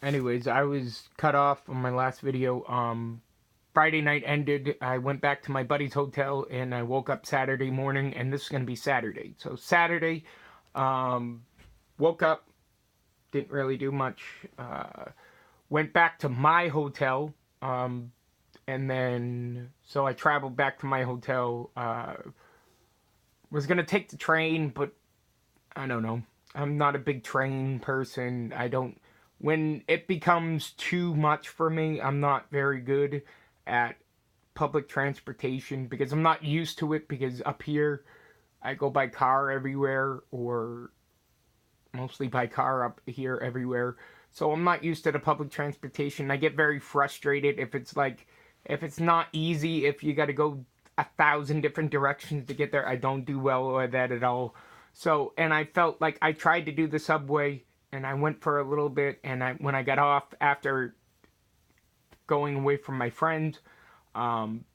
Anyways, I was cut off on my last video. Friday night ended. I went back to my buddy's hotel and I woke up Saturday morning, and this is gonna be Saturday. So Saturday, um, woke up, didn't really do much. Went back to my hotel, um, and then so I traveled back to my hotel. Was gonna take the train, but I don't know. I'm not a big train person. I don't. When it becomes too much for me, I'm not very good at public transportation because I'm not used to it. Because up here, I go by car everywhere, or mostly by car up here everywhere. So I'm not used to the public transportation. I get very frustrated if it's not easy, if you got to go 1,000 different directions to get there. I don't do well with that at all. So, and I felt like I tried to do the subway and I went for a little bit, and when I got off after going away from my friends, um,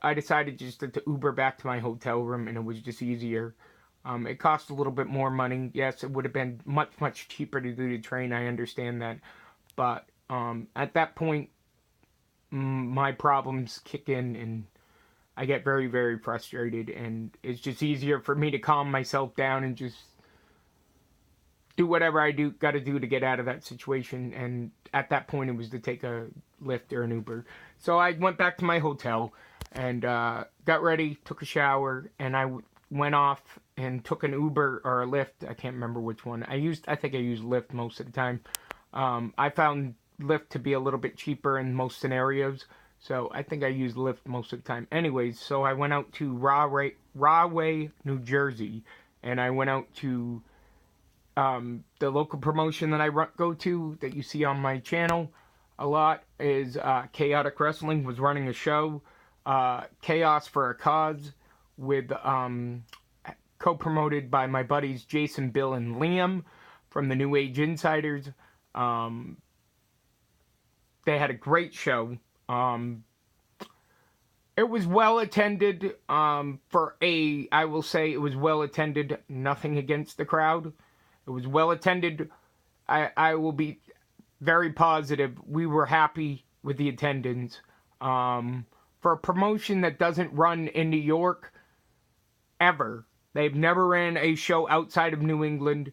I decided just to Uber back to my hotel room, and it was just easier. It cost a little bit more money. Yes, it would have been much, much cheaper to do the train. I understand that. But at that point, my problems kick in, and I get very, very frustrated. And it's just easier for me to calm myself down and just do whatever I got to do to get out of that situation. And at that point, it was to take a Lyft or an Uber. So I went back to my hotel and got ready, took a shower, and went off and took an Uber or a Lyft. I can't remember which one. I think I used Lyft most of the time. I found Lyft to be a little bit cheaper in most scenarios. So I think I used Lyft most of the time. Anyways, so I went out to Rahway, New Jersey, and I went out to the local promotion that I go to that you see on my channel a lot is Chaotic Wrestling was running a show, Chaos for a Cause, with co-promoted by my buddies Jason, Bill, and Liam from the New Age Insiders. They had a great show. It was well attended. I will say it was well attended. Nothing against the crowd. It was well attended. I will be very positive. We were happy with the attendance. For a promotion that doesn't run in New York ever, they've never ran a show outside of New England.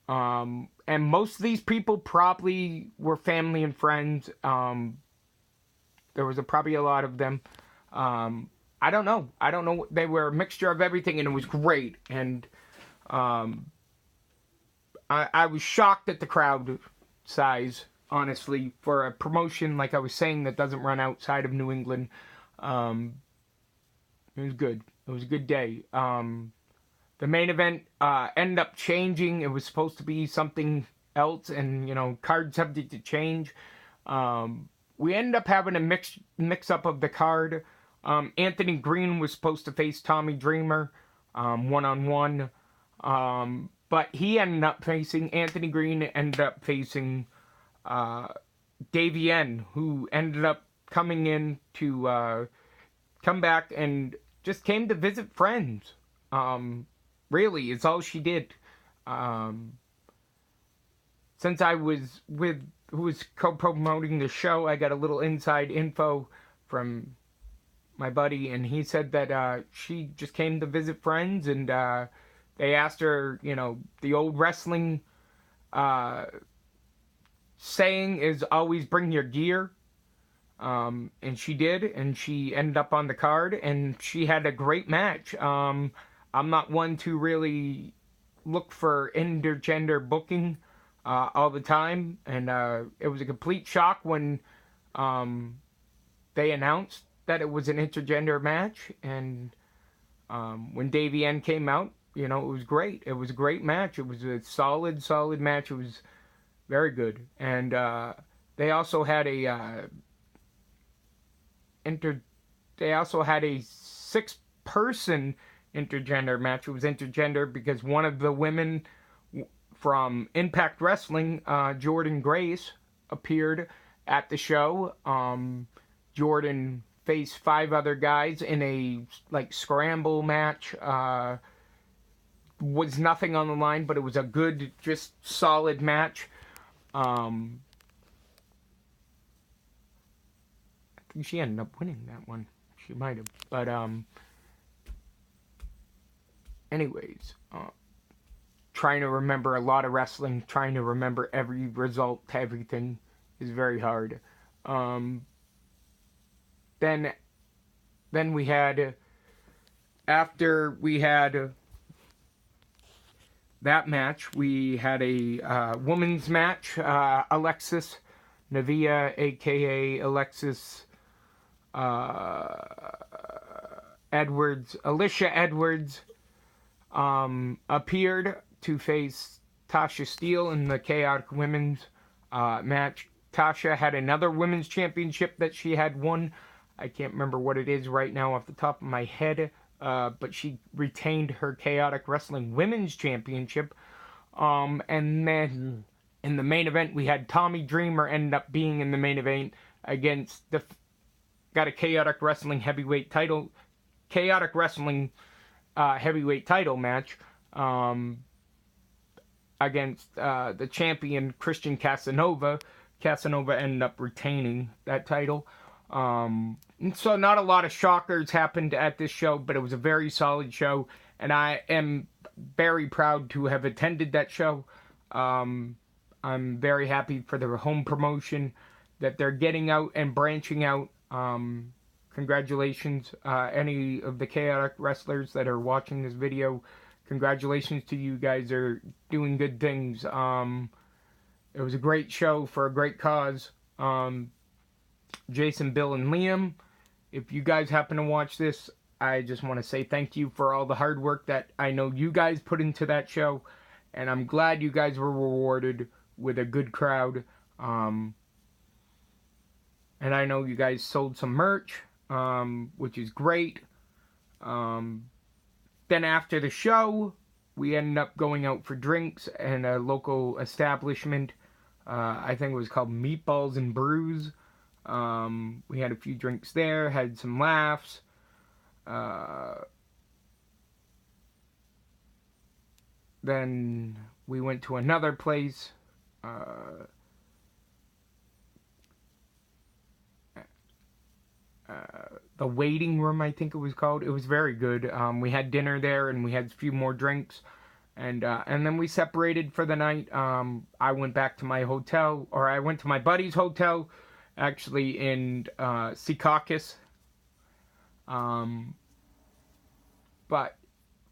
And most of these people probably were family and friends. There was probably a lot of them. I don't know. I don't know. They were a mixture of everything, and it was great. And I was shocked at the crowd size, honestly, for a promotion, like I was saying, that doesn't run outside of New England. It was good. It was a good day. The main event ended up changing. It was supposed to be something else, and card subject to change. We ended up having a mix up of the card. Anthony Green was supposed to face Tommy Dreamer 1-on-1. But Anthony Green ended up facing Davienne, who ended up coming in to come back and just came to visit friends. Really, it's all she did. Since I was who was co-promoting the show, I got a little inside info from my buddy, and he said that she just came to visit friends, and they asked her, the old wrestling saying is always bring your gear. And she did, and she ended up on the card, and she had a great match. I'm not one to really look for intergender booking all the time, and it was a complete shock when they announced that it was an intergender match, and when Davienne came out, it was great. It was a great match. It was a solid, solid match. It was very good. And they also had a they also had a 6-person intergender match. It was intergender because one of the women from Impact Wrestling, Jordynne Grace, appeared at the show. Jordan faced 5 other guys in a scramble match. Was nothing on the line, but it was a good, just solid match. think she ended up winning that one. She might have. But, anyways, trying to remember a lot of wrestling, trying to remember every result to everything is very hard. Then we had, after we had that match, we had a women's match. Alexis Navia, aka Alexis Edwards, Alicia Edwards, appeared to face Tasha Steele in the Chaotic Women's match. Tasha had another women's championship that she had won. I can't remember what it is right now off the top of my head, but she retained her Chaotic Wrestling Women's Championship. And then in the main event, we had Tommy Dreamer end up being in the main event against got a Chaotic Wrestling Heavyweight title match against the champion Christian Casanova. Casanova ended up retaining that title. So not a lot of shockers happened at this show, but it was a very solid show, and I am very proud to have attended that show. I'm very happy for their home promotion, that they're getting out and branching out. Congratulations, any of the Chaotic wrestlers that are watching this video. Congratulations to you guys, are doing good things. It was a great show for a great cause. Jason, Bill, and Liam, if you guys happen to watch this, I just want to say thank you for all the hard work that I know you guys put into that show, and I'm glad you guys were rewarded with a good crowd. And I know you guys sold some merch, which is great. Then after the show, we ended up going out for drinks in a local establishment. I think it was called Meatballs and Brews. We had a few drinks there, had some laughs. Then we went to another place. The Waiting Room, I think it was called. It was very good. We had dinner there, and we had a few more drinks. And then we separated for the night. I went back to my hotel, or I went to my buddy's hotel, actually in Secaucus. But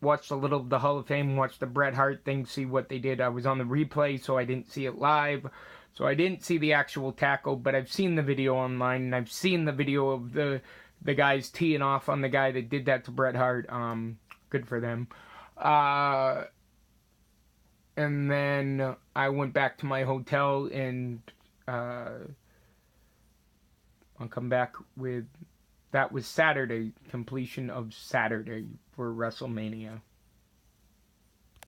watched a little of the Hall of Fame, watched the Bret Hart thing, see what they did. I was on the replay, so I didn't see it live. So I didn't see the actual tackle, but I've seen the video online, and I've seen the video of the guys teeing off on the guy that did that to Bret Hart. Good for them. And then I went back to my hotel, and I'll come back with, that was Saturday, completion of Saturday for WrestleMania.